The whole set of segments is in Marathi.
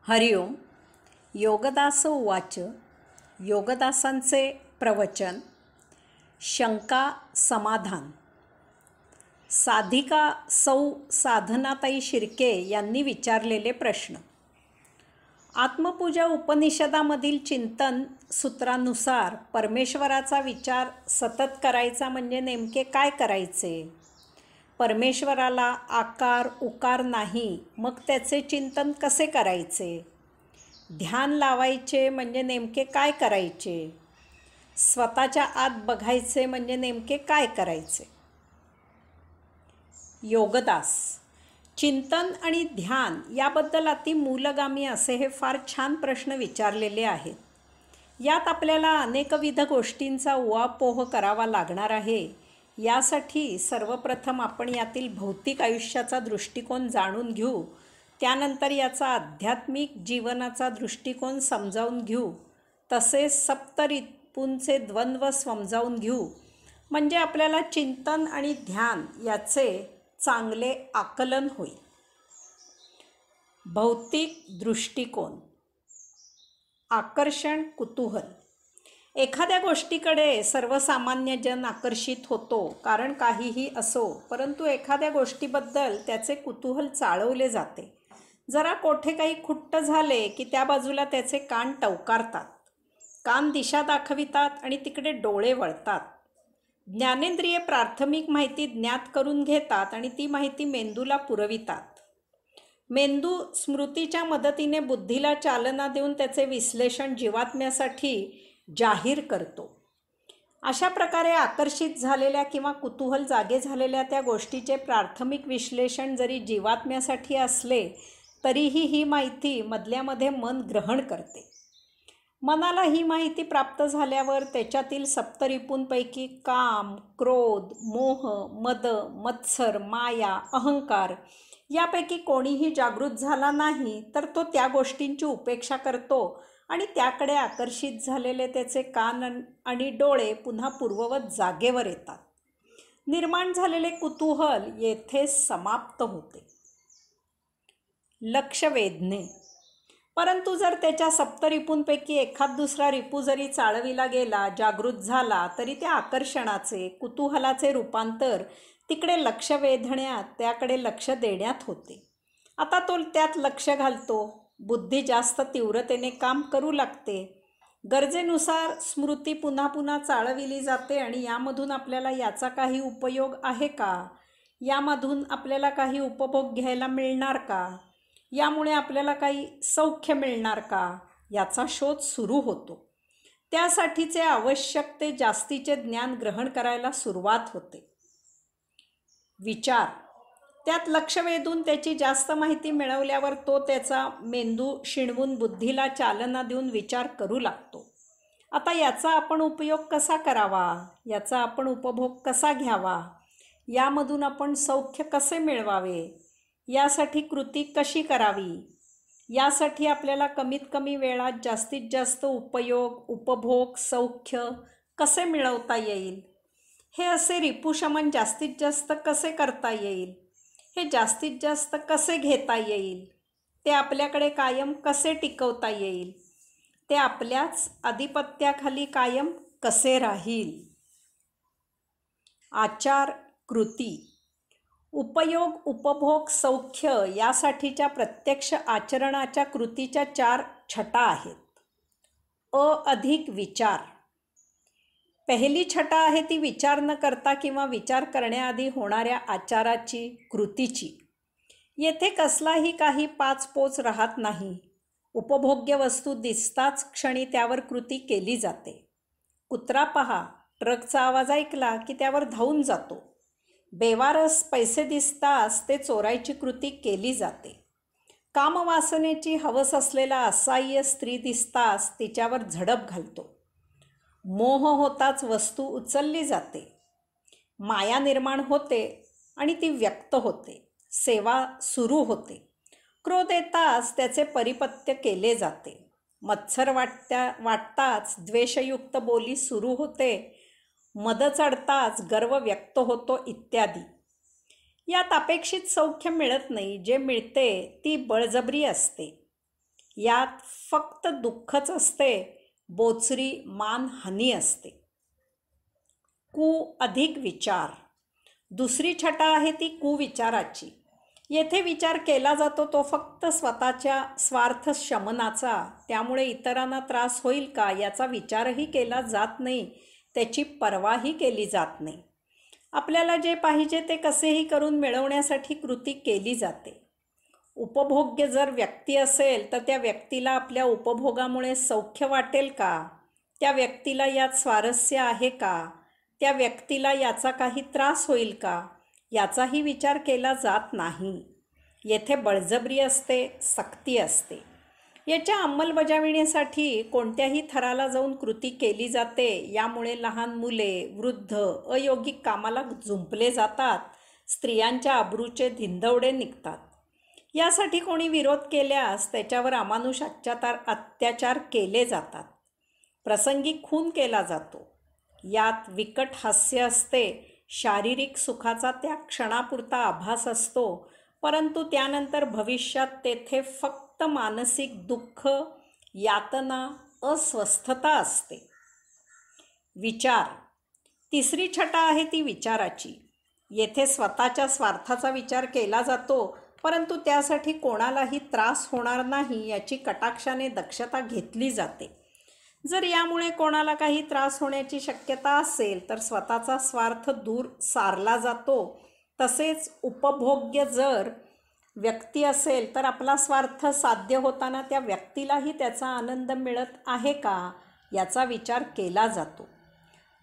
हरिओम. योगदास उवाच. योगदासांचे प्रवचन. शंका समाधान. साधिका सौ साधनाताई शिर्के यांनी विचारलेले प्रश्न. आत्मपूजा उपनिषदामधील चिंतन सूत्रानुसार परमेश्वराचा विचार सतत करायचा म्हणजे नेमके काय करायचे? परमेश्वराला आकार उकार नाही, मग त्याचे चिंतन कसे करायचे? ध्यान लावायचे म्हणजे नेमके काय करायचे? स्वतःच्या आत बघायचे म्हणजे नेमके काय करायचे? योगदास. चिंतन आणि ध्यान याबद्दल अति मूलगामी असे हे फार छान प्रश्न विचारलेले आहेत. यात आपल्याला अनेकविध गोष्टींचा उहापोह करावा लागणार आहे. यासाठी सर्वप्रथम आपण यातील भौतिक आयुष्याचा दृष्टिकोन जाणून घेऊ, त्यानंतर याचा आध्यात्मिक जीवनाचा दृष्टिकोन समजावून घेऊ, तसेच सप्तरिपूंचे द्वंद्व समजावून घेऊ. म्हणजे आपल्याला चिंतन आणि ध्यान याचे चांगले आकलन होईल. भौतिक दृष्टिकोन. आकर्षण, कुतूहल. एखाद्या गोष्टीकडे सर्वसामान्य जन आकर्षित होतो, कारण काहीही असो, परंतु एखाद्या गोष्टीबद्दल त्याचे कुतूहल चाळवले जाते. जरा कोठे काही खुट्ट झाले की त्या बाजूला त्याचे कान टवकारतात, कान दिशा दाखवितात आणि तिकडे डोळे वळतात. ज्ञानेंद्रिये प्राथमिक माहिती ज्ञात करून घेतात आणि ती माहिती मेंदूला पुरवितात. मेंदू स्मृतीच्या मदतीने बुद्धीला चालना देऊन त्याचे विश्लेषण जीवात्म्यासाठी जाहीर करतो. अशा प्रकारे आकर्षित झालेल्या किंवा कुतूहल जागे झालेल्या त्या गोष्टीचे प्राथमिक विश्लेषण जरी जीवात्म्यासाठी असले तरीही ही माहिती मधल्यामध्ये मन ग्रहण करते. मनाला ही माहिती प्राप्त झाल्यावर त्याच्यातील सप्तरिपूंपैकी काम, क्रोध, मोह, मद, मत्सर, माया, अहंकार यापैकी कोणीही जागृत झाला नाही तर तो त्या गोष्टींची उपेक्षा करतो आणि त्याकडे आकर्षित झालेले त्याचे कान आणि डोळे पुन्हा पूर्ववत जागेवर येतात. निर्माण झालेले कुतूहल येथे समाप्त होते. लक्ष वेधणे. परंतु जर त्याच्या सप्तरिपूंपैकी एखाद दुसरा रिपू जरी चाळविला गेला, जागृत झाला, तरी त्या आकर्षणाचे, कुतूहलाचे रूपांतर तिकडे लक्ष वेधण्यात, त्याकडे लक्ष देण्यात होते. आता तो त्यात लक्ष घालतो. बुद्धी जास्त तीव्रतेने काम करू लागते. गरजेनुसार स्मृती पुन्हा पुन्हा चाळविली जाते आणि यामधून आपल्याला याचा काही उपयोग आहे का? यामधून आपल्याला काही उपभोग घ्यायला मिळणार का? यामुळे आपल्याला काही सौख्य मिळणार का? याचा शोध सुरू होतो. त्यासाठीचे आवश्यक ते जास्तीचे ज्ञान ग्रहण करायला सुरुवात होते. विचार. त्यात लक्ष वेधून त्याची जास्त माहिती मिळवल्यावर तो त्याचा मेंदू शिणवून बुद्धीला चालना देऊन विचार करू लागतो. आता याचा आपण उपयोग कसा करावा? याचा आपण उपभोग कसा घ्यावा? यामधून आपण सौख्य कसे मिळवावे? यासाठी कृती कशी करावी? यासाठी आपल्याला कमीत कमी वेळात जास्तीत जास्त उपयोग, उपभोग, सौख्य कसे मिळवता येईल? हे असे रिपुशमन जास्तीत जास्त कसे करता येईल? हे जास्तीत जास्त कसे घेता येईल? ते आपल्याकडे कायम कसे टिकवता येईल? ते आपल्याच आधिपत्याखाली कायम कसे राहील? आचार, कृती. उपयोग, उपभोग, सौख्य यासाठीच्या प्रत्यक्ष आचरणाच्या कृतीच्या 4 छटा आहेत. अधिक विचार. पहिली छटा आहे ती विचार न करता किंवा विचार करण्याआधी होणाऱ्या आचाराची, कृतीची. येथे कसलाही काही पाचपोच राहत नाही. उपभोग्य वस्तू दिसताच क्षणी त्यावर कृती केली जाते. कुत्रा पहा, ट्रकचा आवाज ऐकला की त्यावर धावून जातो. बेवारस पैसे दिसताच ते चोरायची कृती केली जाते. कामवासनेची हवस असलेला असहाय्य स्त्री दिसताच तिच्यावर झडप घालतो. मोह होताच वस्तू उचलली जाते. माया निर्माण होते आणि ती व्यक्त होते. सेवा सुरू होते. क्रोध येताच त्याचे परिपत्य केले जाते. मत्सर वाटताच द्वेषयुक्त बोली सुरू होते. मद चढताच गर्व व्यक्त होतो इत्यादी. यात अपेक्षित सौख्य मिळत नाही. जे मिळते ती बळजबरी असते. यात फक्त दुःखच असते, बोचरी मानहानी असते. अधिक विचार. दुसरी छटा आहे ती कुविचाराची. येथे विचार केला जातो तो फक्त स्वतःच्या स्वार्थ शमनाचा, त्यामुळे इतरांना त्रास होईल का याचा विचारही केला जात नाही, त्याची पर्वाही केली जात नाही. आपल्याला जे पाहिजे ते कसेही करून मिळवण्यासाठी कृती केली जाते. उपभोग्य जर व्यक्ती असेल तर त्या व्यक्तीला आपल्या उपभोगामुळे सौख्य वाटेल का? त्या व्यक्तीला यात स्वारस्य आहे का? त्या व्यक्तीला याचा काही त्रास होईल का? याचाही विचार केला जात नाही. येथे बळजबरी असते, सक्ती असते. याच्या अंमलबजावणीसाठी कोणत्याही थराला जाऊन कृती केली जाते. यामुळे लहान मुले, वृद्ध, अयोगिक कामाला जुंपले जातात. स्त्रियांच्या अब्रूचे धिंदवडे निघतात. यासाठी कोणी विरोध केल्यास त्याच्यावर अमानुष अत्याचार केले जातात. प्रसंगी खून केला जातो. यात विकट हास्य असते. शारीरिक सुखाचा त्या क्षणापुरता आभास असतो, परंतु त्यानंतर भविष्यात तेथे फक्त मानसिक दुःख, यातना, अस्वस्थता असते. विचार. तिसरी छटा आहे ती विचाराची. येथे स्वतःच्या स्वार्थाचा विचार केला जातो, परंतु त्यासाठी कोणालाही त्रास होणार नाही याची कटाक्षाने दक्षता घेतली जाते. जर यामुळे कोणाला काही त्रास होण्याची शक्यता असेल तर स्वतःचा स्वार्थ दूर सारला जातो. तसेच उपभोग्य जर व्यक्ती असेल तर आपला स्वार्थ साध्य होताना त्या व्यक्तीलाही त्याचा आनंद मिळत आहे का याचा विचार केला जातो.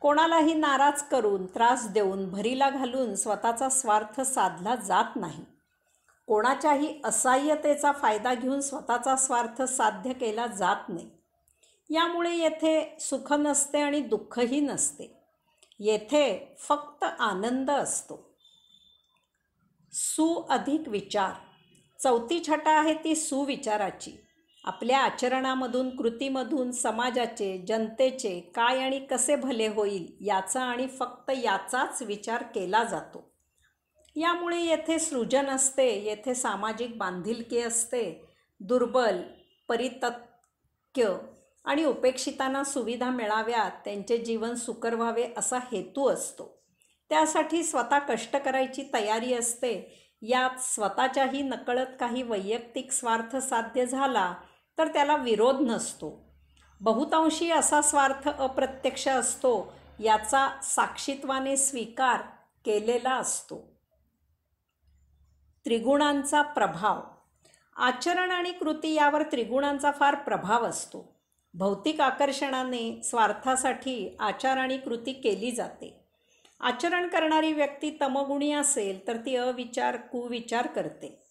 कोणालाही नाराज करून, त्रास देऊन, भरीला घालून स्वतःचा स्वार्थ साधला जात नाही. कोणाच्याही असहाय्यतेचा फायदा घेऊन स्वतःचा स्वार्थ साध्य केला जात नाही. यामुळे येथे सुख नसते आणि दुःखही नसते. येथे फक्त आनंद असतो. अधिक विचार. चौथी छटा आहे ती सुविचाराची. आपल्या आचरणामधून, कृतीमधून समाजाचे, जनतेचे काय आणि कसे भले होईल याचा आणि फक्त याचाच विचार केला जातो. यामुळे येथे सृजन असते. येथे सामाजिक बांधिलकी असते. दुर्बल, परित्यक्य आणि उपेक्षितांना सुविधा मिळाव्यात, त्यांचे जीवन सुकर व्हावे असा हेतू असतो. त्यासाठी स्वतः कष्ट करायची तयारी असते. यात स्वतःच्याही नकळत काही वैयक्तिक स्वार्थ साध्य झाला तर त्याला विरोध नसतो. बहुतांशी असा स्वार्थ अप्रत्यक्ष असतो. याचा साक्षीत्वाने स्वीकार केलेला असतो. त्रिगुणांचा प्रभाव. आचरण आणि कृती यावर त्रिगुणांचा फार प्रभाव असतो. भौतिक आकर्षणाने स्वार्थासाठी आचार आणि कृती केली जाते. आचरण करणारी व्यक्ती तमगुणी असेल तर ती अविचार, कुविचार करते.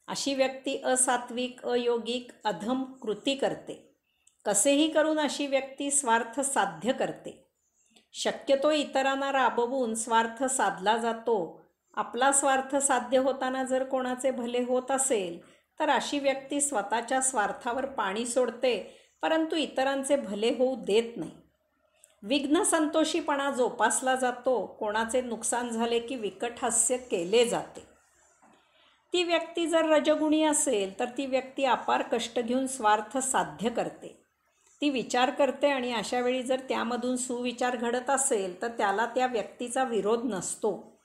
अशी व्यक्ती असात्विक, अयोगिक, अधम कृती करते. कसेही करून अशी व्यक्ती स्वार्थ साध्य करते. शक्यतो इतरांना राबवून स्वार्थ साधला जातो. आपला स्वार्थ साध्य होताना जर कोणाचे भले होत असेल तर अशी व्यक्ती स्वतःच्या स्वार्थावर पाणी सोडते, परंतु इतरांचे भले होऊ देत नाही. विघ्न संतोषीपणा जोपासला जातो. कोणाचे नुकसान झाले की विकट हास्य केले जाते. ती व्यक्ती जर रजगुणी असेल तर ती व्यक्ती अपार कष्ट घेऊन स्वार्थ साध्य करते. ती विचार करते आणि अशा वेळी जर त्यामधून सुविचार घडत असेल तर त्याला त्या व्यक्तीचा विरोध नसतो.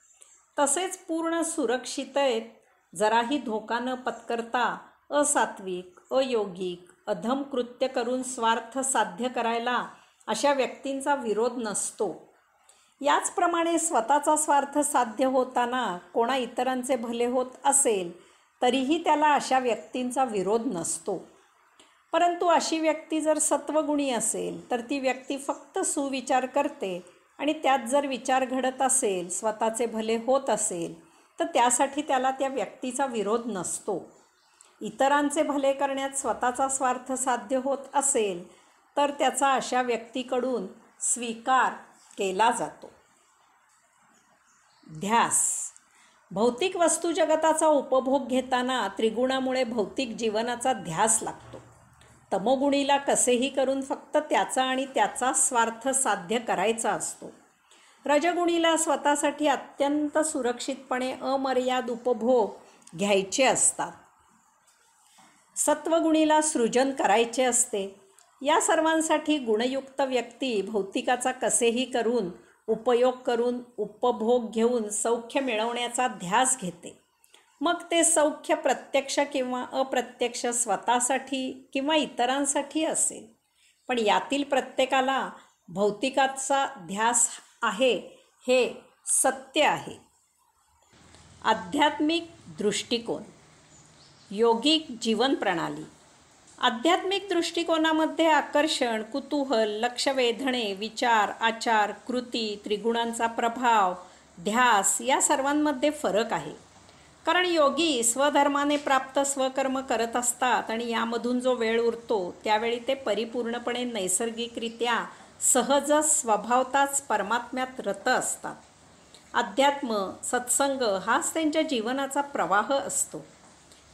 तसेच पूर्ण सुरक्षिततेत जराही धोका न पत्करता असात्विक, अयोगिक, अधम कृत्य करून स्वार्थ साध्य करायला अशा व्यक्तींचा विरोध नसतो. याचप्रमाणे स्वतःचा स्वार्थ साध्य होताना कोणा इतरांचे भले होत असेल तरीही त्याला अशा व्यक्तींचा विरोध नसतो. परंतु अशी व्यक्ती जर सत्वगुणी असेल तर ती व्यक्ती फक्त सुविचार करते आणि त्यात जर विचार घडत असेल, स्वतःचे भले होत असेल तर त्यासाठी त्याला त्या व्यक्तीचा विरोध नसतो. इतरांचे भले करण्यात स्वतःचा स्वार्थ साध्य होत असेल तर त्याचा अशा व्यक्तीकडून स्वीकार केला जातो. ध्यास. भौतिक वस्तू जगताचा उपभोग घेताना त्रिगुणामुळे भौतिक जीवनाचा ध्यास लागतो. तमोगुणीला कसेही करून फक्त त्याचा आणि त्याचा स्वार्थ साध्य करायचा असतो. रजगुणीला स्वतःसाठी अत्यंत सुरक्षितपणे अमर्याद उपभोग घ्यायचे असतात. सत्वगुणीला सृजन करायचे असते. या सर्वांसाठी गुणयुक्त व्यक्ती भौतिकाचा कसेही करून उपयोग करून उपभोग घेऊन सौख्य मिळवण्याचा ध्यास घेते. मग ते सौख्य प्रत्यक्ष किंवा अप्रत्यक्ष स्वतःसाठी किंवा इतरांसाठी असेल, पण यातील प्रत्येकाला भौतिकाचा ध्यास आहे हे सत्य आहे. आध्यात्मिक दृष्टिकोन. योगिक जीवन प्रणाली. आध्यात्मिक दृष्टिकोनामध्ये आकर्षण, कुतूहल, लक्ष वेधणे, विचार, आचार, कृती, त्रिगुणांचा प्रभाव, ध्यास या सर्वांमध्ये फरक आहे. कारण योगी स्वधर्माने प्राप्त स्वकर्म करत असतात आणि यामधून जो वेळ उरतो त्यावेळी ते परिपूर्णपणे नैसर्गिकरित्या सहज स्वभावताच परमात्म्यात रत असतात. अध्यात्म, सत्संग हाच त्यांच्या जीवनाचा प्रवाह असतो.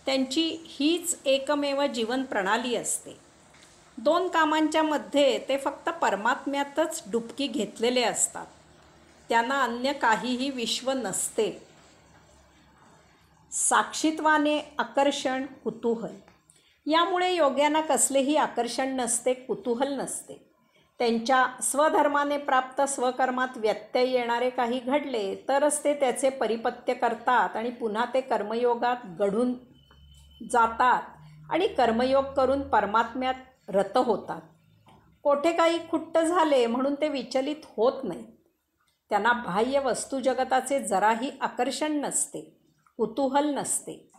त्यांची हीच एकमेव जीवन प्रणाली असते. दोन कामांच्या मध्ये ते फक्त परमात्म्यातच डुबकी घेतलेले असतात. त्यांना अन्य काहीही विश्व नसते. साक्षीत्वाने आकर्षण, कुतूहल. यामुळे योग्यांना कसलेही आकर्षण नसते, कुतूहल नसते. त्यांच्या स्वधर्माने प्राप्त स्वकर्मात व्यत्यय येणारे काही घडले तरच ते त्याचे परिपत्य करतात आणि पुन्हा ते कर्मयोगात घडून जातात आणि कर्मयोग करून परमात्म्यात रत होतात. कोठे काही खुट्ट झाले म्हणून ते विचलित होत नाहीत. त्यांना बाह्य वस्तुजगताचे जराही आकर्षण नसते, कुतूहल नसते.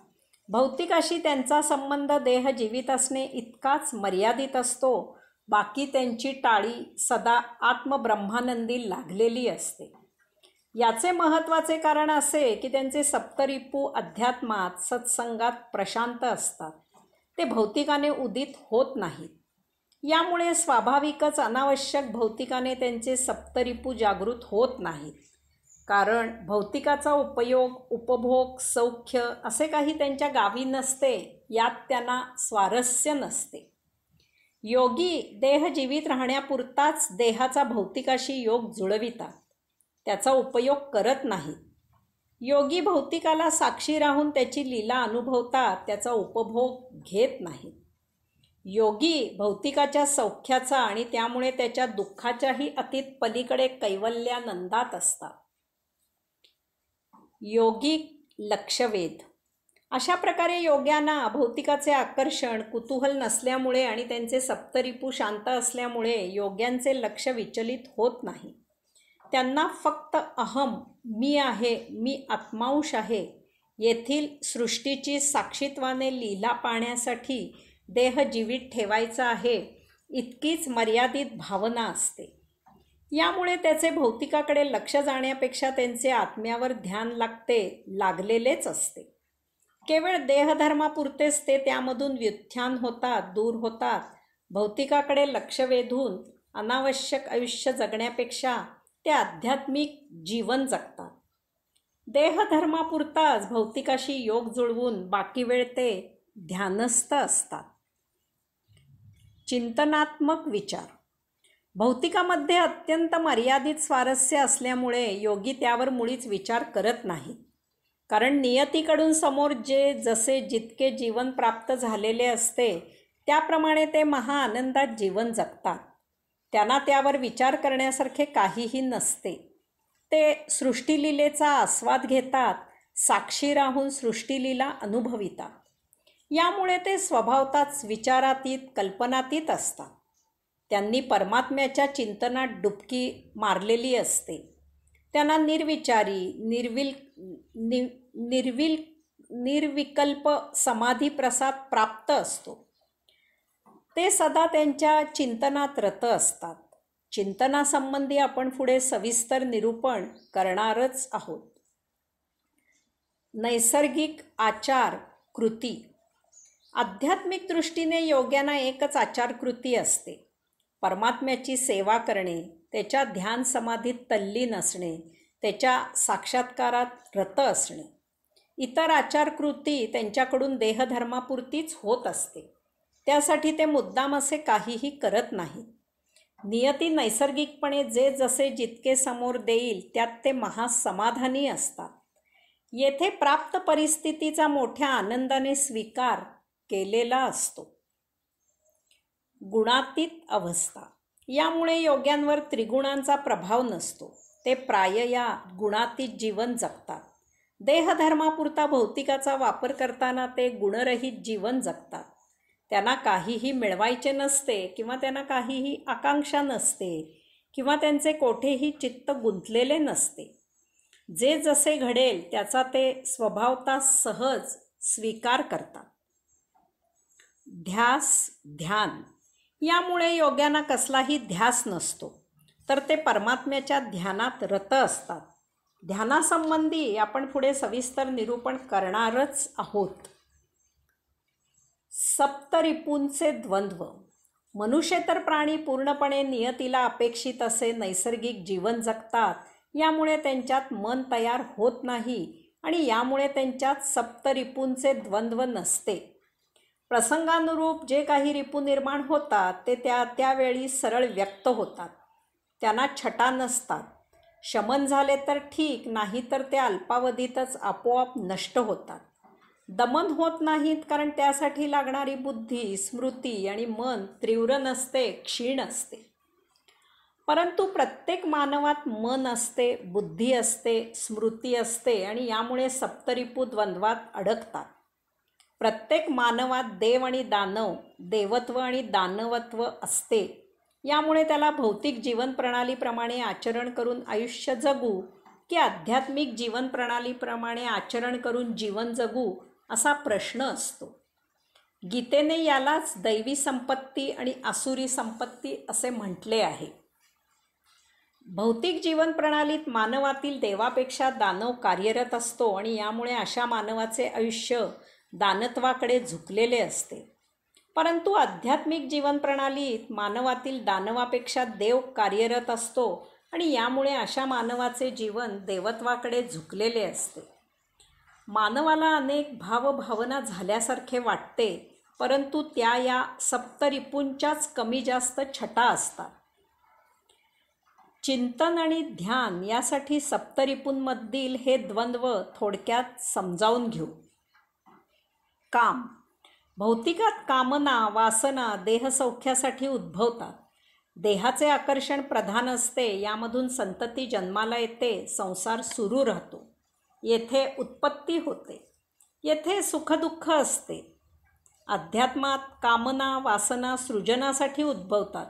भौतिकाशी त्यांचा संबंध देह जीवित असणे इतकाच मर्यादित असतो. बाकी त्यांची टाळी सदा आत्मब्रह्मानंदी लागलेली असते. याचे महत्त्वाचे कारण असे की त्यांचे सप्तरिपू अध्यात्मात सत्संगात प्रशांत असतात. ते भौतिकाने उदित होत नाहीत. यामुळे स्वाभाविकच अनावश्यक भौतिकाने त्यांचे सप्तरिपू जागृत होत नाहीत. कारण भौतिकाचा उपयोग, उपभोग, सौख्य असे काही त्यांच्या गावी नसते. यात त्यांना स्वारस्य नसते. योगी देह जीवित राहण्यापुरताच देहाचा भौतिकाशी योग जुळवितात. त्याचा उपयोग करत नाहीत. योगी भौतिकाला साक्षी राहून त्याची लीला अनुभवतात, त्याचा उपभोग घेत नाहीत. योगी भौतिकाच्या सौख्याचा आणि त्यामुळे त्याच्या दुःखाच्याही अतीत पलीकडे कैवल्यानंदात असतात. योगिक लक्षवेध. अशा प्रकारे योग्यांना भौतिकाचे आकर्षण, कुतूहल नसल्यामुळे आणि त्यांचे सप्तरिपू शांत असल्यामुळे योग्यांचे लक्ष विचलित होत नाही. त्यांना फक्त अहम, मी आहे, मी आत्मांश आहे, येथील सृष्टीची साक्षीत्वाने लीला पाहण्यासाठी देह जीवित ठेवायचा आहे इतकीच मर्यादित भावना असते. यामुळे त्याचे भौतिकाकडे लक्ष जाण्यापेक्षा त्यांचे आत्म्यावर ध्यान लागलेलेच असते. केवळ देहधर्मापुरतेच ते त्यामधून व्युत्थान होतात, दूर होतात. भौतिकाकडे लक्ष वेधून अनावश्यक आयुष्य जगण्यापेक्षा ते आध्यात्मिक जीवन जगतात. देहधर्मापुरताच भौतिकाशी योग जुळवून बाकी वेळ ते ध्यानस्थ असतात. चिंतनात्मक विचार. भौतिकामध्ये अत्यंत मर्यादित स्वारस्य असल्यामुळे योगी त्यावर मुळीच विचार करत नाही. कारण नियतीकडून समोर जसे जितके जीवन प्राप्त झालेले असते त्याप्रमाणे ते महाआनंदात जीवन जगतात. त्यांना त्यावर विचार करण्यासारखे काहीही नसते. ते सृष्टीलीलेचा आस्वाद घेतात, साक्षी राहून सृष्टीलीला अनुभवितात. यामुळे ते स्वभावताच विचारातीत, कल्पनातीत असतात. त्यांनी परमात्म्याच्या चिंतनात डुबकी मारलेली असते. त्यांना निर्विचारी, निर्विकल्प समाधी प्रसाद प्राप्त असतो. ते सदा त्यांच्या चिंतनात रत असतात. चिंतनासंबंधी आपण पुढे सविस्तर निरूपण करणारच आहोत. नैसर्गिक आचार कृती. आध्यात्मिक दृष्टीने योग्यांना एकच आचारकृती असते. परमात्म्याची सेवा करणे, त्याच्या ध्यान समाधीत तल्लीन असणे, त्याच्या साक्षात्कारात रत असणे. इतर आचारकृती त्यांच्याकडून देहधर्मापुरतीच होत असते. त्यासाठी ते मुद्दाम असे काहीही करत नाहीत. नियती नैसर्गिकपणे जे जसे जितके समोर देईल त्यात ते महासमाधानी असतात. येथे प्राप्त परिस्थितीचा मोठ्या आनंदाने स्वीकार केलेला असतो. गुणातीत अवस्था. यामुळे योग्यांवर त्रिगुणांचा प्रभाव नसतो. ते प्रायया गुणातीत जीवन जगतात. देहधर्मापुरता भौतिकाचा वापर करताना ते गुणरहित जीवन जगतात. त्यांना काहीही मिळवायचे नसते किंवा त्यांना काहीही आकांक्षा नसते किंवा त्यांचे कोठेही चित्त गुंतलेले नसते. जे जसे घडेल त्याचा ते स्वभावतः सहज स्वीकार करतात. ध्यास ध्यान. यामुळे योग्यांना कसलाही ध्यास नसतो, तर ते परमात्म्याच्या ध्यानात रत असतात. ध्यानासंबंधी आपण पुढे सविस्तर निरूपण करणारच आहोत. सप्तरिपूंचे द्वंद्व. मनुष्येतर प्राणी पूर्णपणे नियतीला अपेक्षित असे नैसर्गिक जीवन जगतात. यामुळे त्यांच्यात मन तयार होत नाही आणि यामुळे त्यांच्यात सप्तरिपूंचे द्वंद्व नसते. प्रसंगानुरूप जे काही रिपू निर्माण होतात ते त्यावेळी सरळ व्यक्त होतात. त्यांना छटा नसतात. शमन झाले तर ठीक, नाही तर ते अल्पावधीतच आपोआप नष्ट होतात. दमन होत नाहीत, कारण त्यासाठी लागणारी बुद्धी, स्मृती आणि मन तीव्र नसते, क्षीण असते. परंतु प्रत्येक मानवात मन असते, बुद्धी असते, स्मृती असते आणि यामुळे सप्तरिपू द्वंद्वात अडकतात. प्रत्येक मानवात देव आणि दानव, देवत्व आणि दानवत्व असते. यामुळे त्याला भौतिक जीवन प्रणालीप्रमाणे आचरण करून आयुष्य जगू की आध्यात्मिक जीवन प्रणालीप्रमाणे आचरण करून जीवन जगू असा प्रश्न असतो. गीतेने यालाच दैवी संपत्ती आणि आसुरी संपत्ती असे म्हटले आहे. भौतिक जीवन प्रणालीत मानवातील देवापेक्षा दानव कार्यरत असतो आणि यामुळे अशा मानवाचे आयुष्य दानत्वाकडे झुकलेले असते. परंतु आध्यात्मिक जीवन प्रणालीत मानवातील दानवापेक्षा देव कार्यरत असतो आणि यामुळे अशा मानवाचे जीवन देवत्वाकडे झुकलेले असते. मानवाला अनेक भावभावना झाल्यासारखे वाटते, परंतु त्या या सप्तरिपूंच्याच कमी जास्त छटा असतात. चिंतन आणि ध्यान यासाठी सप्तरिपूंमधील हे द्वंद्व थोडक्यात समजावून घेऊ. काम. भौतिकात कामना, वासना देहसौख्यासाठी उद्भवतात. देहाचे आकर्षण प्रधान असते. यामधून संतती जन्माला येते, संसार सुरू राहतो. येथे उत्पत्ती होते. येथे सुखदुःख असते. अध्यात्मात कामना, वासना सृजनासाठी उद्भवतात.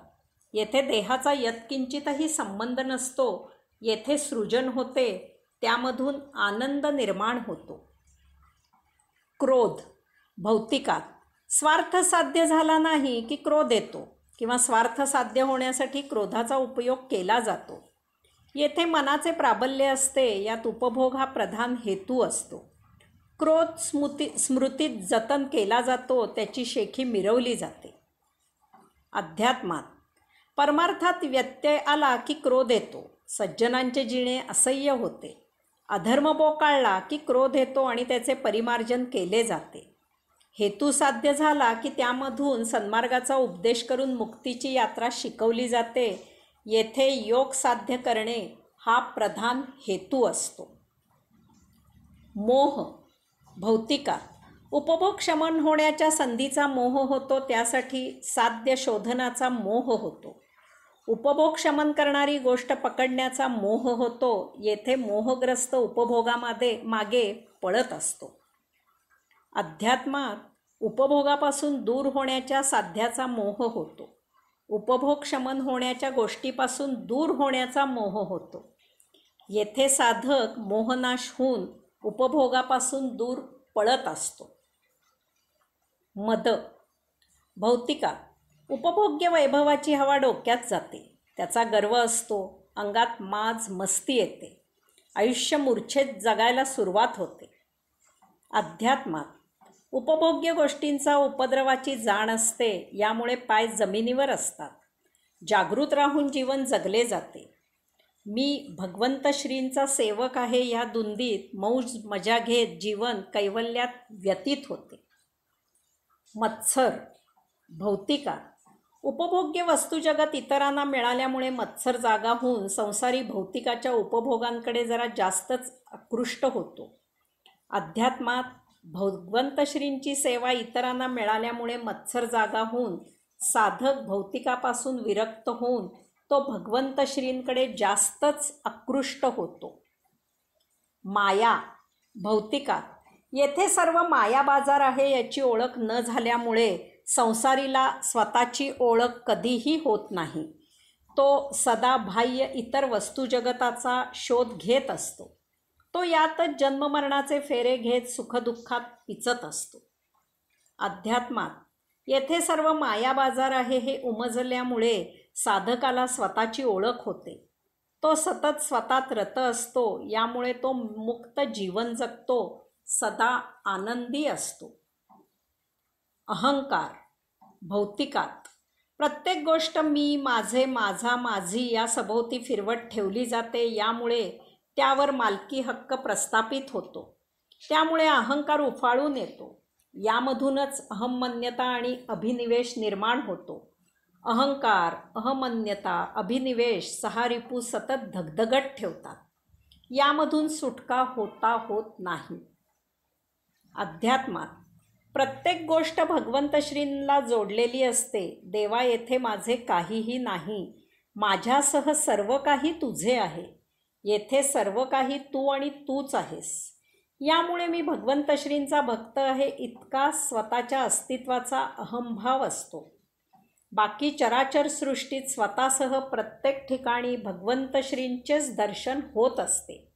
येथे देहाचा यत्किंचितही संबंध नसतो. येथे सृजन होते, त्यामधून आनंद निर्माण होतो. क्रोध. भौतिकात स्वार्थ साध्य झाला नाही की क्रोध येतो किंवा स्वार्थ साध्य होण्यासाठी क्रोधाचा उपयोग केला जातो. येथे मनाचे प्राबल्य असते. यात उपभोग हा प्रधान हेतू असतो. क्रोध स्मृतीत जतन केला जातो, त्याची शेखी मिरवली जाते. अध्यात्मात परमार्थात व्यत्यय आला की क्रोध येतो. सज्जनांचे जिणे असह्य होते. अधर्म बोकाळला की क्रोध येतो आणि त्याचे परिमार्जन केले जाते. हेतू साध्य झाला की त्यामधून सन्मार्गाचा उपदेश करून मुक्तीची यात्रा शिकवली जाते. येथे योग साध्य करणे हा प्रधान हेतू असतो. मोह. भौतिकात उपभोग शमन होण्याच्या संधीचा मोह होतो, त्यासाठी साध्य शोधनाचा मोह होतो. उपभोग शमन करणारी गोष्ट पकडण्याचा मोह होतो. येथे मोहग्रस्त उपभोगामध्ये मागे पळत असतो. अध्यात्मात उपभोगापासून दूर होण्याच्या साध्याचा मोह होतो. उपभोग शमन होण्याच्या गोष्टीपासून दूर होण्याचा मोह होतो. येथे साधक मोहनाश होऊन उपभोगापासून दूर पळत असतो. मद. भौतिकात उपभोग्य वैभवाची हवा डोक्यात जाते. त्याचा गर्व असतो. अंगात माज मस्ती येते. आयुष्य मूर्छेत जगायला सुरुवात होते. अध्यात्मात उपभोग्य गोष्टींचा उपद्रवाची जाण असते. यामुळे पाय जमिनीवर असतात. जागृत राहून जीवन जगले जाते. मी भगवंत श्रींचा सेवक आहे ह्या धुंदीत मौज मजा घेत जीवन कैवल्यात व्यतीत होते. मत्सर. भौतिकात उपभोग्य वस्तुजगत इतरांना मिळाल्यामुळे मत्सर जागा होऊन संसारी भौतिकाच्या उपभोगांकडे जरा जास्तच आकृष्ट होतो. अध्यात्मात भगवंत श्रींची सेवा इतरांना मिळाल्यामुळे मत्सर जागा होऊन साधक भौतिकापासून विरक्त होऊन तो भगवंत श्रींकडे जास्तच आकृष्ट होतो. माया भौतिकात येथे सर्व माया बाजार आहे याची ओळख न झाल्यामुळे संसारीला स्वतःची ओळख कधीही होत नाही. तो सदा बाह्य इतर वस्तुजगताचा शोध घेत असतो. तो यातच जन्ममरणाचे फेरे घेत सुखदुःखात पिचत असतो. अध्यात्मात येथे सर्व माया बाजार आहे हे उमजल्यामुळे साधकाला स्वतःची ओळख होते. तो सतत स्वतःत रत असतो. यामुळे तो मुक्त जीवन जगतो, सदा आनंदी असतो. अहंकार भौतिकात प्रत्येक गोष्ट मी, माझे, माझा, माझी या सभोवती फिरवत ठेवली जाते. यामुळे त्यावर मालकी हक्क प्रस्थापित होतो. त्यामुळे अहंकार उफाळून येतो. यामधूनच अहमन्यता आणि अभिनिवेश निर्माण होतो. अहंकार, अहमन्यता, अभिनिवेश 6 रिपू सतत धगधगत ठेवतात. यामधून सुटका होता होत नाही. अध्यात्मात प्रत्येक गोष्ट भगवंत श्रींना जोडलेली असते. देवा येथे माझे काहीही नाही, माझ्यासह सर्व काही तुझे आहे. येथे सर्व काही तू आणि तूच आहेस. यामुळे मी भगवंत श्रींचा भक्त आहे इतका स्वतःच्या अस्तित्वाचा अहंभाव असतो. बाकी चराचर सृष्टीत स्वतःसह प्रत्येक ठिकाणी भगवंत श्रींचेच दर्शन होत असते.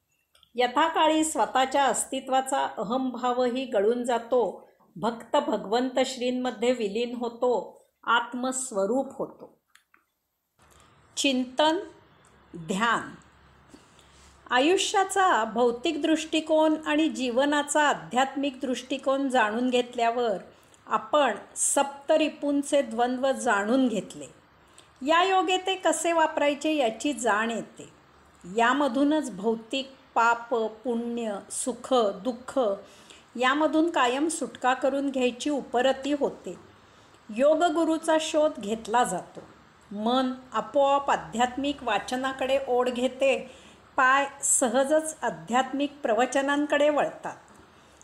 यथाकाळी स्वतःच्या अस्तित्वाचा अहंभावही गळून जातो. भक्त भगवंत श्रींमध्ये विलीन होतो, आत्मस्वरूप होतो. चिंतन ध्यान आयुष्याचा भौतिक दृष्टिकोन आणि जीवनाचा आध्यात्मिक दृष्टिकोन जाणून घेतल्यावर आपण सप्तरिपूंचे द्वंद्व जाणून घेतले. या योगे ते कसे वापरायचे याची जाण येते. यामधूनच भौतिक पाप, पुण्य, सुख, दुःख यामधून कायम सुटका करून घ्यायची उपरती होते. योगगुरूचा शोध घेतला जातो. मन आपोआप आध्यात्मिक वाचनाकडे ओढ घेते. पाय सहजच आध्यात्मिक प्रवचनांकडे वळतात.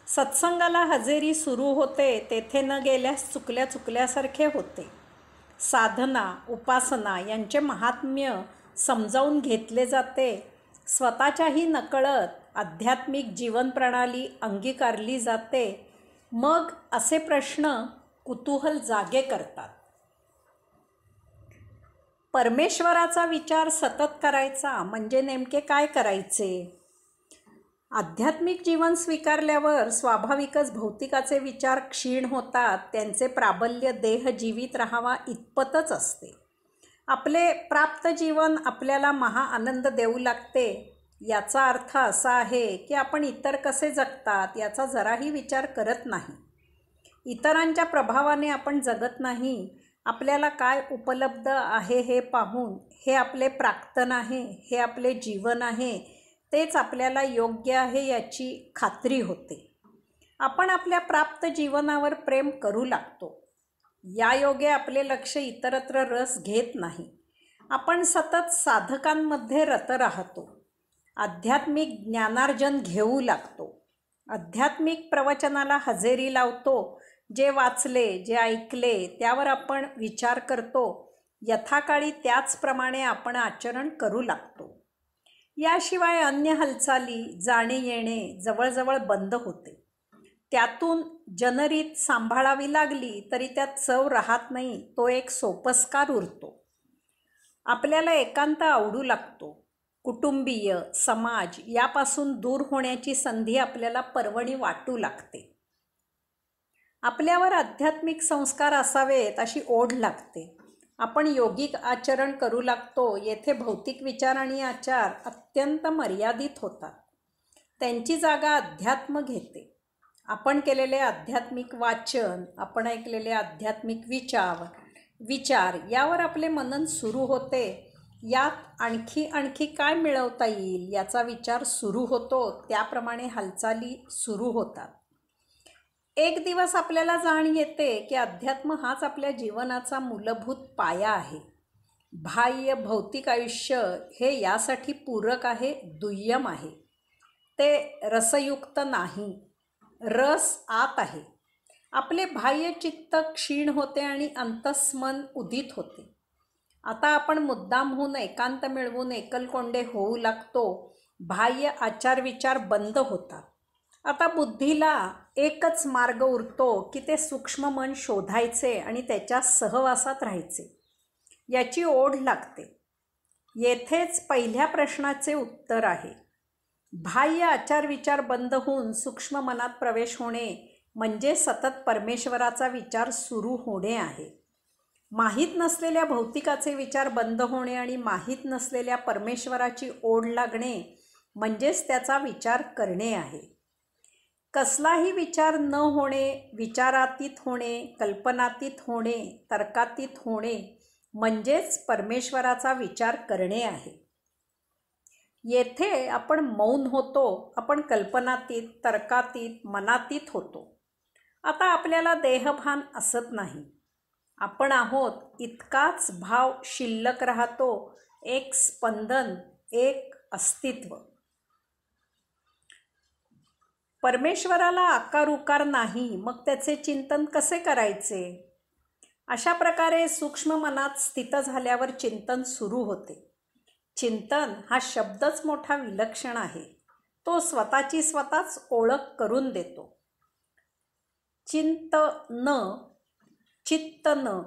सत्संगाला हजेरी सुरू होते. तेथे न गेल्यास चुकल्यासारखे होते. साधना, उपासना यांचे महात्म्य समजावून घेतले जाते. स्वतःच्याही नकळत आध्यात्मिक जीवनप्रणाली अंगीकारली जाते. मग असे प्रश्न कुतूहल जागे करतात. परमेश्वराचा विचार सतत करायचा म्हणजे नेमके काय करायचे? आध्यात्मिक जीवन स्वीकारल्यावर स्वाभाविकच भौतिकाचे विचार क्षीण होतात. त्यांचे प्राबल्य देह जीवित राहावा इतपतच असते. आपले प्राप्त जीवन आपल्याला महाआनंद देऊ लागते. याचा अर्थ असा आहे की आपण इतर कसे जगतात याचा जराही विचार करत नाही. इतरांच्या प्रभावाने आपण जगत नाही. आपल्याला काय उपलब्ध आहे हे पाहून हे आपले प्राक्तन आहे, हे आपले जीवन आहे, तेच आपल्याला योग्य आहे याची खात्री होते. आपण आपल्या प्राप्त जीवनावर प्रेम करू लागतो. या योगे आपले लक्ष इतरत्र रस घेत नाही. आपण सतत साधकांमध्ये रत राहतो. आध्यात्मिक ज्ञानार्जन घेऊ लागतो. आध्यात्मिक प्रवचनाला हजेरी लावतो. जे वाचले, जे ऐकले त्यावर आपण विचार करतो. यथाकाळी त्याचप्रमाणे आपण आचरण करू लागतो. याशिवाय अन्य हालचाली, जाणे येणे जवळजवळ बंद होते. त्यातून जनरीत सांभाळावी लागली तरी त्यात चव राहत नाही. तो एक सोपस्कार उरतो. आपल्याला एकांत आवडू लागतो. कुटुंबीय, समाज यापासून दूर होण्याची संधी आपल्याला पर्वणी वाटू लागते. आपल्यावर आध्यात्मिक संस्कार असावेत अशी ओढ लागते. आपण योगिक आचरण करू लागतो. येथे भौतिक विचार आणि आचार अत्यंत मर्यादित होतात. त्यांची जागा अध्यात्म घेते. आपण केलेले आध्यात्मिक वाचन, आपण ऐकलेले आध्यात्मिक विचार यावर आपले मनन सुरू होते. यात आणखी काय मिळवता येईल याचा विचार सुरू होतो. त्याप्रमाणे हालचाली सुरू होतात. एक दिवस आपल्याला जाण येते की अध्यात्म हाच आपल्या जीवनाचा मूलभूत पाया आहे. बाह्य भौतिक आयुष्य हे यासाठी पूरक आहे, दुय्यम आहे. ते रसयुक्त नाही. रस आत आहे. आपले बाह्य चित्त क्षीण होते आणि अंतस्मन उदित होते. आता आपण मुद्दामहून एकांत मिळवून एकलकोंडे होऊ लागतो. बाह्य आचार विचार बंद होतात. आता बुद्धीला एकच मार्ग उरतो की ते सूक्ष्म मन शोधायचे आणि त्याच्या सहवासात राहायचे. याची ओढ लागते. येथेच पहिल्या प्रश्नाचे उत्तर आहे. बाह्य आचार विचार बंद होऊन सूक्ष्म मनात प्रवेश होणे म्हणजे सतत परमेश्वराचा विचार सुरू होणे आहे. माहीत नसलेल्या भौतिकाचे विचार बंद होणे आणि माहीत नसलेल्या परमेश्वराची ओढ लागणे म्हणजेच त्याचा विचार करणे आहे. कसलाही विचार न होणे, विचारातीत होणे, कल्पनातीत होणे, तर्कातीत होणे म्हणजेच परमेश्वराचा विचार करणे आहे. येथे आपण मौन होतो, आपण कल्पनातीत, तर्कातीत, मनातीत होतो. आता आपल्याला देहभान असत नाही. आपण आहोत इतकाच भाव शिल्लक राहतो. एक स्पंदन, एक अस्तित्व. परमेश्वराला आकार उकार नाही, मग त्याचे चिंतन कसे करायचे? अशा प्रकारे सूक्ष्म मनात स्थित झाल्यावर चिंतन सुरू होते. चिंतन हा शब्दच मोठा विलक्षण आहे. तो स्वतःची स्वतःच ओळख करून देतो. चित्त न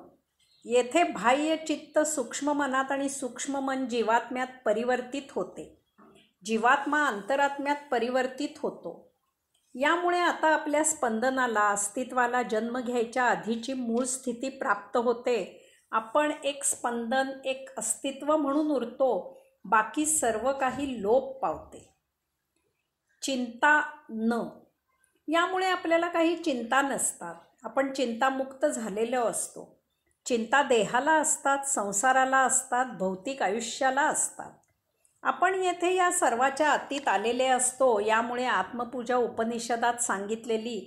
येथे बाह्य चित्त सूक्ष्म मनात आणि सूक्ष्म मन जीवात्म्यात परिवर्तित होते. जीवात्मा अंतरात्म्यात परिवर्तित होतो. यामुळे आता आपल्या स्पंदनाला, अस्तित्वाला जन्म घ्यायच्या आधीची मूळ स्थिती प्राप्त होते. आपण एक स्पंदन, एक अस्तित्व म्हणून उरतो. बाकी सर्व काही लोप पावते. चिंता न यामुळे आपल्याला काही चिंता नसतात. आपण चिंतामुक्त झालेलो असतो. चिंता देहाला असतात, संसाराला असतात, भौतिक आयुष्याला असतात. आपण येथे या सर्वाच्या अतीत आलेले असतो. यामुळे आत्मपूजा उपनिषदात सांगितलेली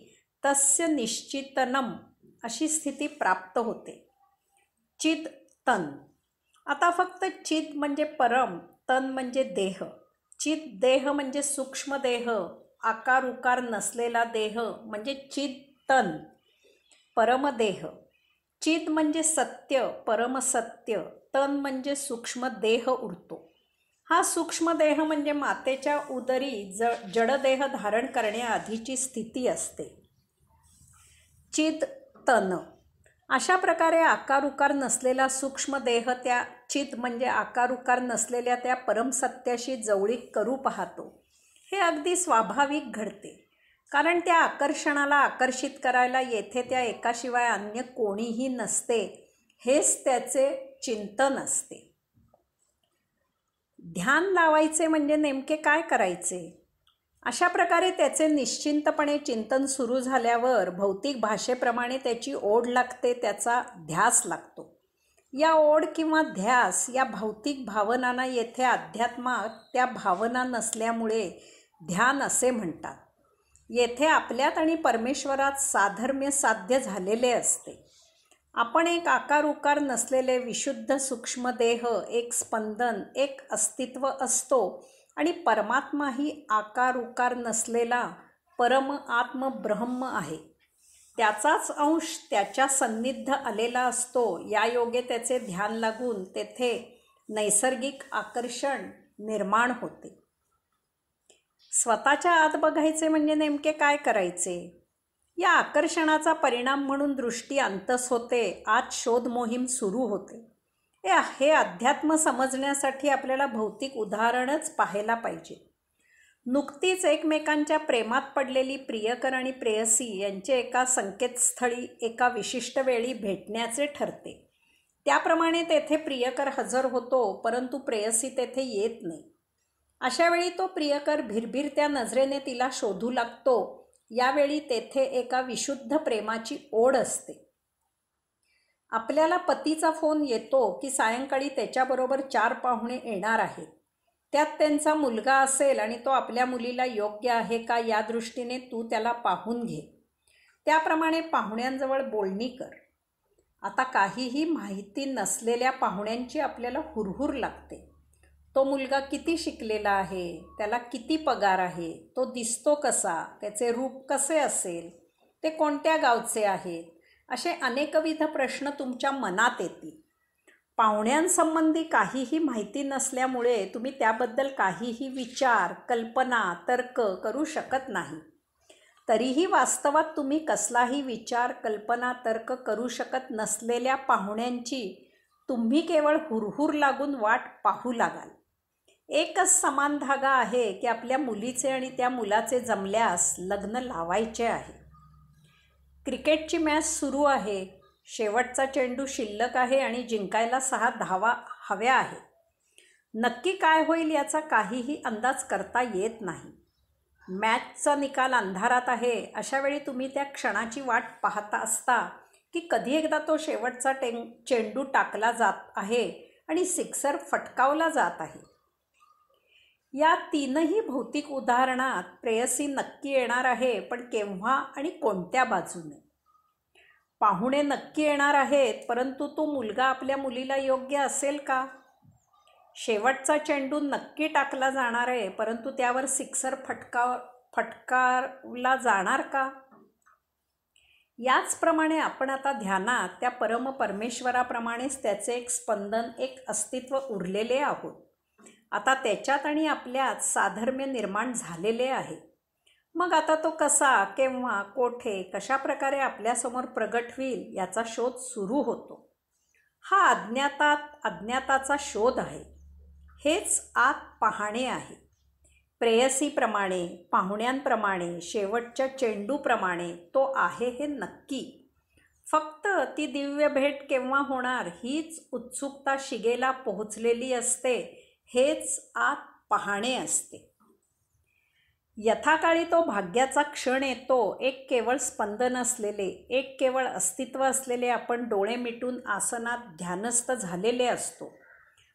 तस्य निश्चितनम अशी स्थिती प्राप्त होते. चिद तन. आता फक्त चिद म्हणजे परम, तन म्हणजे देह. चिद देह म्हणजे सूक्ष्म देह, आकार उकार नसलेला देह म्हणजे चिद तन, परमदेह. चिद म्हणजे सत्य, परमसत्य. तन म्हणजे सूक्ष्म देह उरतो. हा सूक्ष्म देह म्हणजे मातेच्या उदरी जडदेह धारण करण्याआधीची स्थिती असते. चिद तन. अशा प्रकारे आकार उकार नसलेला सूक्ष्म देह त्या चिद म्हणजे आकार उकार नसलेल्या त्या परमसत्याशी जवळीक करू पाहतो. हे अगदी स्वाभाविक घडते, कारण त्या आकर्षणाला आकर्षित करायला येथे त्या एकाशिवाय अन्य कोणीही नसते. हेच त्याचे चिंतन असते. ध्यान लावायचे म्हणजे नेमके काय करायचे? अशा प्रकारे त्याचे निश्चिंतपणे चिंतन सुरू झाल्यावर भौतिक भाषेप्रमाणे त्याची ओढ लागते, त्याचा ध्यास लागतो. या ओढ किंवा ध्यास या भौतिक भावनांना येथे अध्यात्मात त्या भावना नसल्यामुळे ध्यान असे म्हणतात. येथे आपल्यात आणि परमेश्वरात साधर्म्य साध्य झालेले असते. आपण एक आकार उकार नसलेले विशुद्ध सूक्ष्म देह, एक स्पंदन, एक अस्तित्व असतो आणि परमात्मा ही आकार उकार नसलेला परम आत्म ब्रह्म आहे. त्याचाच अंश त्याच्या सन्निध आलेला असतो. या योगे त्याचे ध्यान लागून तेथे नैसर्गिक आकर्षण निर्माण होते. स्वतःच्या आत बघायचे म्हणजे नेमके काय करायचे? या आकर्षणाचा परिणाम म्हणून दृष्टी अंतस होते. आत शोध मोहीम सुरू होते. हे अध्यात्म समजण्यासाठी आपल्याला भौतिक उदाहरणच पाहायला पाहिजे. नुकतीच एकमेकांच्या प्रेमात पडलेली प्रियकर आणि प्रेयसी यांचे एका संकेतस्थळी एका विशिष्ट वेळी भेटण्याचे ठरते. त्याप्रमाणे तेथे प्रियकर हजर होतो, परंतु प्रेयसी तेथे येत नाही. अशा वेळी तो प्रियकर भिरभिरत्या नजरेने तिला शोधू लागतो. यावेळी तेथे एका विशुद्ध प्रेमाची ओढ असते. आपल्याला पतीचा फोन येतो की सायंकाळी त्याच्याबरोबर 4 पाहुणे येणार आहेत. त्यात त्यांचा मुलगा असेल आणि तो आपल्या मुलीला योग्य आहे का या दृष्टीने तू त्याला पाहून घे. त्याप्रमाणे पाहुण्यांजवळ बोलणी कर. आता काहीही माहिती नसलेल्या पाहुण्यांची आपल्याला हुरहुर लागते. तो मुलगा किती शिकलेला आहे, त्याला किती पगार आहे, तो दिसतो कसा, त्याचे रूप कसे असेल, ते कोणत्या गावचे आहेत, असे अनेकविध प्रश्न तुमच्या मनात येतील. पाहुण्यांसंबंधी काहीही माहिती नसल्यामुळे तुम्ही त्याबद्दल काहीही विचार, कल्पना, तर्क करू शकत नाही. तरीही वास्तवात तुम्ही कसलाही विचार, कल्पना, तर्क करू शकत नसलेल्या पाहुण्यांची तुम्ही केवळ हुरहुर लागून वाट पाहू लागाल. एकच समान धागा आहे की आपल्या मुलीचे आणि त्या मुलाचे जमल्यास लग्न लावायचे आहे. क्रिकेटची मॅच सुरू आहे. शेवटचा चेंडू शिल्लक आहे आणि जिंकायला 6 धावा हव्या आहेत. नक्की काय होईल याचा काहीही अंदाज करता येत नाही. मॅचचा निकाल अंधारात आहे. अशा वेळी तुम्ही त्या क्षणाची वाट पाहता असता की कधी एकदा तो शेवटचा चेंडू टाकला जात आहे आणि सिक्सर फटकावला जात आहे. या तीनही भौतिक उदाहरणात प्रेयसी नक्की येणार आहे, पण केव्हा आणि कोणत्या बाजूने? पाहुणे नक्की येणार आहेत, परंतु तो मुलगा आपल्या मुलीला योग्य असेल का? शेवटचा चेंडू नक्की टाकला जाणार आहे, परंतु त्यावर सिक्सर फटकारला जाणार का? याचप्रमाणे आपण आता ध्यानात त्या परमेश्वराप्रमाणेच त्याचे एक स्पंदन, एक अस्तित्व उरलेले आहोत. आता त्याच्यात आणि आपल्यात साधर्म्य निर्माण झालेले आहे. मग आता तो कसा, केव्हा, कोठे, कशा प्रकारे आपल्यासमोर प्रगट होईल याचा शोध सुरू होतो. हा अज्ञाताचा शोध आहे. हेच आत पाहणे आहे. प्रेयसीप्रमाणे, पाहुण्यांप्रमाणे, शेवटच्या चेंडूप्रमाणे तो आहे हे नक्की. फक्त ती दिव्य भेट केव्हा होणार हीच उत्सुकता शिगेला पोहोचलेली असते. हेच आत पाहणे असते. यथाकाळी तो भाग्याचा क्षण येतो. एक केवळ स्पंदन असलेले, एक केवळ अस्तित्व असलेले आपण डोळे मिटून आसनात ध्यानस्थ झालेले असतो.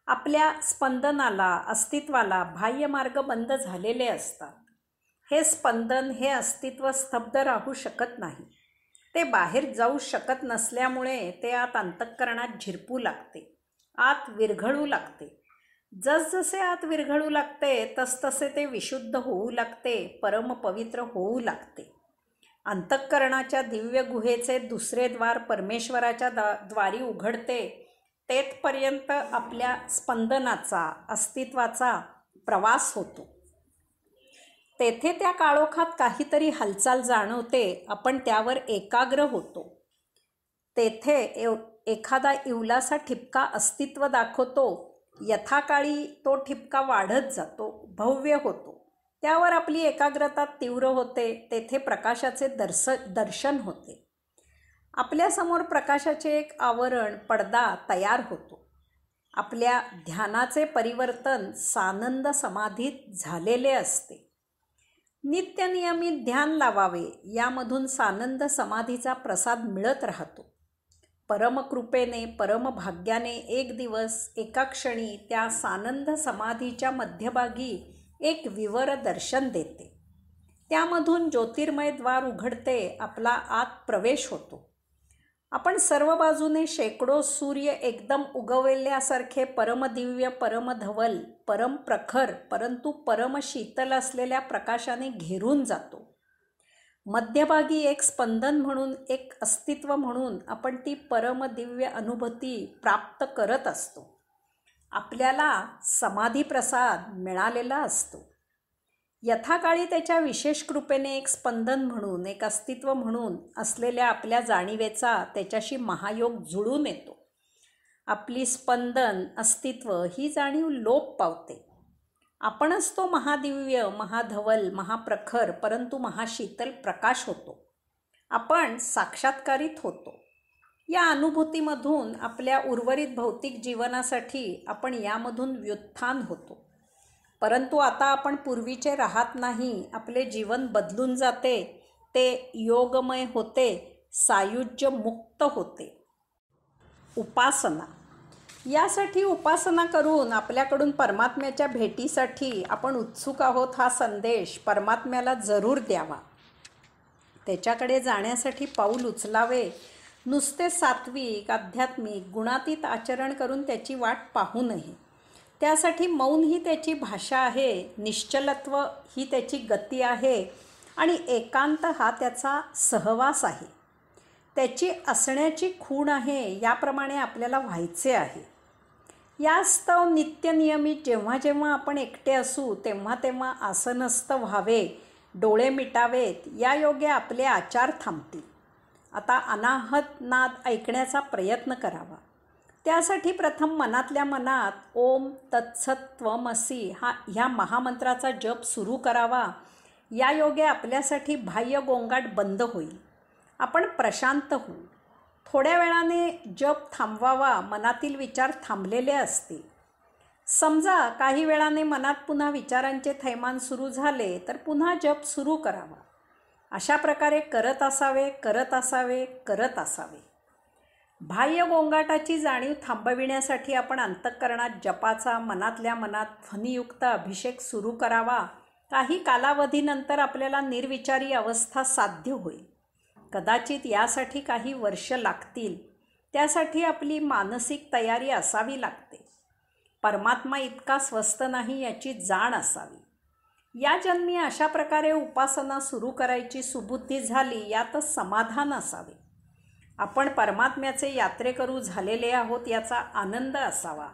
आपल्या स्पंदनाला, अस्तित्वाला बाह्यमार्ग बंद झालेले असतात. हे स्पंदन, हे अस्तित्व स्तब्ध राहू शकत नाही. ते बाहेर जाऊ शकत नसल्यामुळे ते आत अंतःकरणात झिरपू लागते, आत विरघळू लागते. जसजसे आत विरघळू लागते तसतसे ते विशुद्ध होऊ लागते, परमपवित्र होऊ लागते. अंतःकरणाच्या दिव्य गुहेचे दुसरे द्वार परमेश्वराच्या द्वारी उघडते. तेथपर्यंत आपल्या स्पंदनाचा, अस्तित्वाचा प्रवास होतो. तेथे त्या काळोखात काहीतरी हालचाल जाणवते. आपण त्यावर एकाग्र होतो. तेथे एखादा इवलासा ठिपका अस्तित्व दाखवतो. यथाकाळी तो ठिपका वाढत जातो, भव्य होतो. त्यावर आपली एकाग्रता तीव्र होते. तेथे प्रकाशाचे दर्शन होते. आपल्यासमोर प्रकाशाचे एक आवरण, पडदा तयार होतो. आपल्या ध्यानाचे परिवर्तन सानंद समाधीत झालेले असते. नित्यनियमित ध्यान लावावे. यामधून सानंद समाधीचा प्रसाद मिळत राहतो. परमकृपेने, परमभाग्याने एक दिवस, एका क्षणी त्या सानंद समाधीच्या मध्यभागी एक विवर दर्शन देते. त्यामधून ज्योतिर्मय द्वार उघडते. आपला आत प्रवेश होतो. आपण सर्व बाजूने शेकडो सूर्य एकदम उगवल्यासारखे परमदिव्य, परमधवल, परमप्रखर, परंतु परमशीतल असलेल्या प्रकाशाने घेरून जातो. मध्यभागी एक स्पंदन म्हणून, एक अस्तित्व म्हणून आपण ती परमदिव्य अनुभूती प्राप्त करत असतो. आपल्याला समाधी प्रसाद मिळालेला असतो. यथाकाळी त्याच्या विशेष कृपेने एक स्पंदन म्हणून, एक अस्तित्व म्हणून असलेल्या आपल्या जाणीवेचा त्याच्याशी महायोग जुळून येतो. आपली स्पंदन, अस्तित्व ही जाणीव लोप पावते. आपणच तो महादिव्य, महाधवल, महाप्रखर, परंतु महाशीतल प्रकाश होतो. आपण साक्षात्कारित होतो. या अनुभूतीमधून आपल्या उर्वरित भौतिक जीवनासाठी आपण यामधून व्युत्थान होतो. परंतु आता आपण पूर्वीचे राहत नाही. आपले जीवन बदलून जाते. ते योगमय होते, सायुज्य मुक्त होते. उपासना. यासाठी उपासना करून आपल्याकडून परमात्म्याच्या भेटीसाठी आपण उत्सुक आहोत हा संदेश परमात्म्याला जरूर द्यावा. त्याच्याकडे जाण्यासाठी पाऊल उचलावे. नुसते सात्विक, आध्यात्मिक, गुणातीत आचरण करून त्याची वाट पाहू नये. त्यासाठी मौन ही त्याची भाषा आहे, निश्चलत्व ही त्याची गती आहे आणि एकांत हा त्याचा सहवास आहे. त्याची असण्याची खूण आहे, याप्रमाणे आपल्याला व्हायचे आहे. यास्तव नित्यनियमित जेव्हा जेव्हा आपण एकटे असू तेव्हा तेव्हा आसनस्थ व्हावे, डोळे मिटावेत, या योगे आपले आचार थांबतील. आता अनाहत नाद ऐकण्याचा प्रयत्न करावा. त्यासाठी प्रथम मनातल्या मनात ओम तत्सत्त्वमसी ह्या महामंत्राचा जप सुरू करावा. या योगे आपल्यासाठी बाह्य गोंगाट बंद होईल, आपण प्रशांत होऊ. थोड्या वेळाने जप थांबवावा, मनातील विचार थांबलेले असते. समजा काही वेळाने मनात पुन्हा विचारांचे थैमान सुरू झाले तर पुन्हा जप सुरू करावा. अशा प्रकारे करत असावे, करत असावे, करत असावे. बाह्य गोंगाटाची जाणीव थांबविण्यासाठी आपण अंतःकरणात जपाचा मनातल्या मनात ध्वनियुक्त अभिषेक सुरू करावा. काही कालावधीनंतर आपल्याला निर्विचारी अवस्था साध्य होईल. कदाचित यासाठी काही वर्ष लागतील. त्यासाठी आपली मानसिक तयारी असावी लागते. परमात्मा इतका स्वस्त नाही याची जाण असावी. या जन्मी अशा प्रकारे उपासना सुरू करायची सुबुद्धी झाली, यातच समाधान असावे. आपण परमात्म्याचे यात्रेकरू झालेले आहोत याचा आनंद असावा.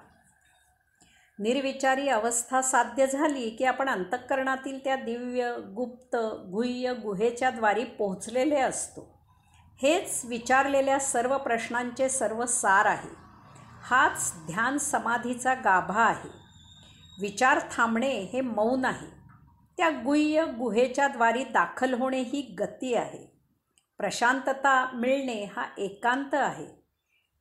निर्विचारी अवस्था साध्य झाली की आपण अंतःकरणातील त्या दिव्य गुप्त गुह्य गुहेच्या द्वारी पोहोचलेले असतो. हेच विचारलेल्या सर्व प्रश्नांचे सर्व सार आहे. हाच ध्यान समाधीचा गाभा आहे. विचार थांबणे हे मौन आहे. त्या गुह्य गुहेच्या द्वारी दाखल होणे ही गती आहे. प्रशांतता मिळणे हा एकांत आहे.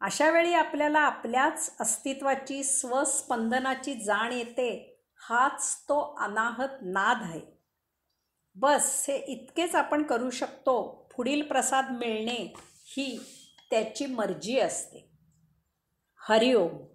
अशा वेळी आपल्याला आपल्याच अस्तित्वाची स्वस्पंदनाची जाण येते. हाच तो अनाहत नाद आहे. बस हे इतकेच आपण करू शकतो. पुढील प्रसाद मिळणे ही त्याची मर्जी असते. हरिओम.